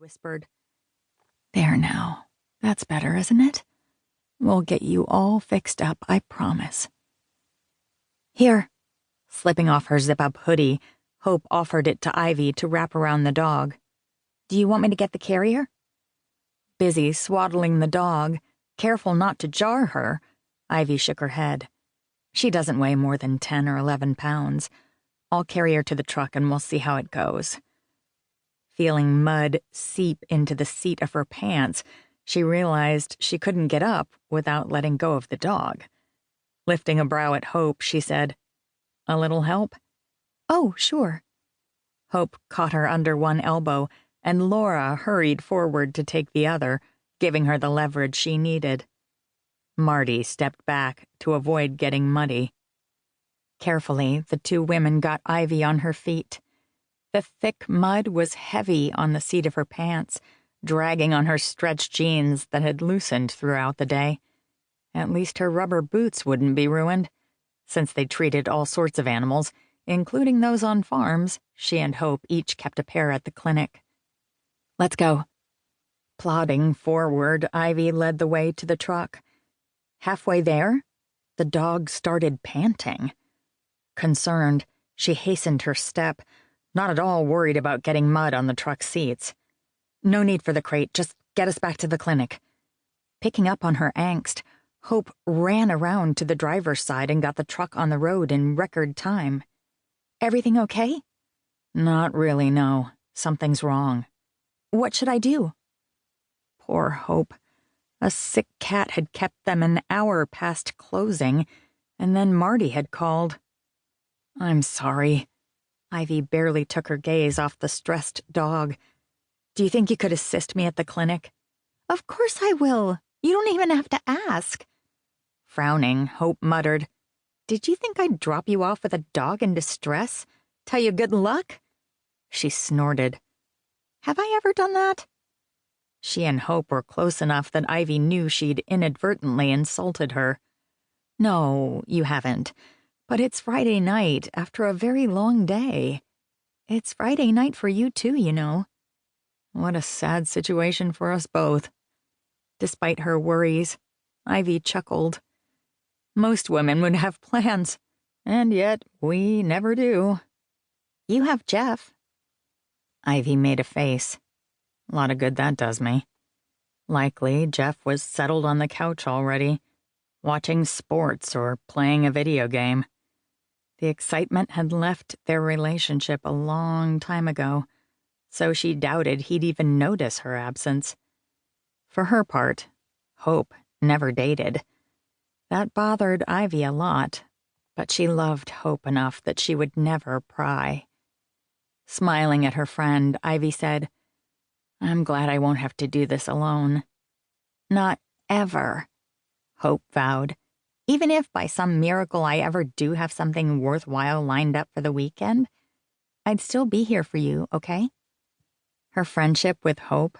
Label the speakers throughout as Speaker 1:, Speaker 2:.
Speaker 1: whispered. "There now. That's better, isn't it? We'll get you all fixed up, I promise." "Here." Slipping off her zip-up hoodie, Hope offered it to Ivy to wrap around the dog. "Do you want me to get the carrier?" Busy swaddling the dog, careful not to jar her, Ivy shook her head. "She doesn't weigh more than 10 or 11 pounds. I'll carry her to the truck and we'll see how it goes." Feeling mud seep into the seat of her pants, she realized she couldn't get up without letting go of the dog. Lifting a brow at Hope, she said, "A little help?" "Oh, sure." Hope caught her under one elbow, and Laura hurried forward to take the other, giving her the leverage she needed. Marty stepped back to avoid getting muddy. Carefully, the two women got Ivy on her feet. The thick mud was heavy on the seat of her pants, dragging on her stretched jeans that had loosened throughout the day. At least her rubber boots wouldn't be ruined. Since they treated all sorts of animals, including those on farms, she and Hope each kept a pair at the clinic. "Let's go." Plodding forward, Ivy led the way to the truck. Halfway there, the dog started panting. Concerned, she hastened her step, not at all worried about getting mud on the truck seats. "No need for the crate, just get us back to the clinic." Picking up on her angst, Hope ran around to the driver's side and got the truck on the road in record time. "Everything okay?" "Not really, no. Something's wrong." "What should I do?" Poor Hope. A sick cat had kept them an hour past closing, and then Marty had called. "I'm sorry." Ivy barely took her gaze off the stressed dog. "Do you think you could assist me at the clinic?" "Of course I will. You don't even have to ask." Frowning, Hope muttered, "Did you think I'd drop you off with a dog in distress? Tell you good luck?" She snorted. "Have I ever done that?" She and Hope were close enough that Ivy knew she'd inadvertently insulted her. "No, you haven't. But it's Friday night after a very long day. It's Friday night for you too, you know." What a sad situation for us both. Despite her worries, Ivy chuckled. Most women would have plans, and yet we never do. "You have Jeff." Ivy made a face. A lot of good that does me. Likely Jeff was settled on the couch already, watching sports or playing a video game. The excitement had left their relationship a long time ago, so she doubted he'd even notice her absence. For her part, Hope never dated. That bothered Ivy a lot, but she loved Hope enough that she would never pry. Smiling at her friend, Ivy said, "I'm glad I won't have to do this alone." "Not ever," Hope vowed. "Even if by some miracle I ever do have something worthwhile lined up for the weekend, I'd still be here for you, okay?" Her friendship with Hope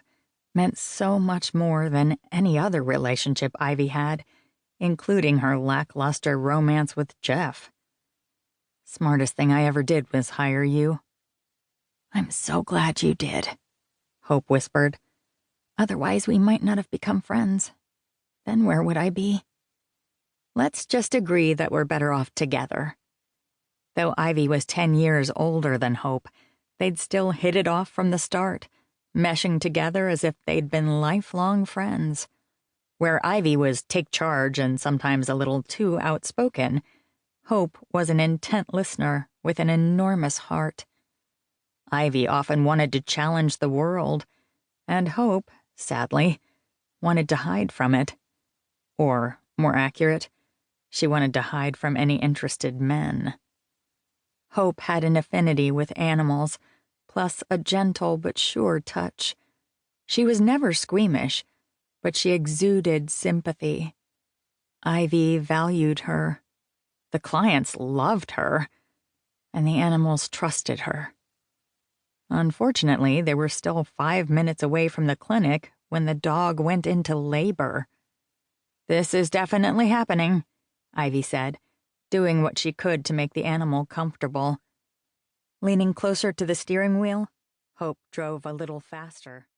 Speaker 1: meant so much more than any other relationship Ivy had, including her lackluster romance with Jeff. "Smartest thing I ever did was hire you." "I'm so glad you did," Hope whispered. "Otherwise we might not have become friends. Then where would I be?" "Let's just agree that we're better off together." Though Ivy was 10 years older than Hope, they'd still hit it off from the start, meshing together as if they'd been lifelong friends. Where Ivy was take charge and sometimes a little too outspoken, Hope was an intent listener with an enormous heart. Ivy often wanted to challenge the world, and Hope, sadly, wanted to hide from it. Or, more accurate, she wanted to hide from any interested men. Hope had an affinity with animals, plus a gentle but sure touch. She was never squeamish, but she exuded sympathy. Ivy valued her. The clients loved her, and the animals trusted her. Unfortunately, they were still 5 minutes away from the clinic when the dog went into labor. "This is definitely happening," Ivy said, doing what she could to make the animal comfortable. Leaning closer to the steering wheel, Hope drove a little faster.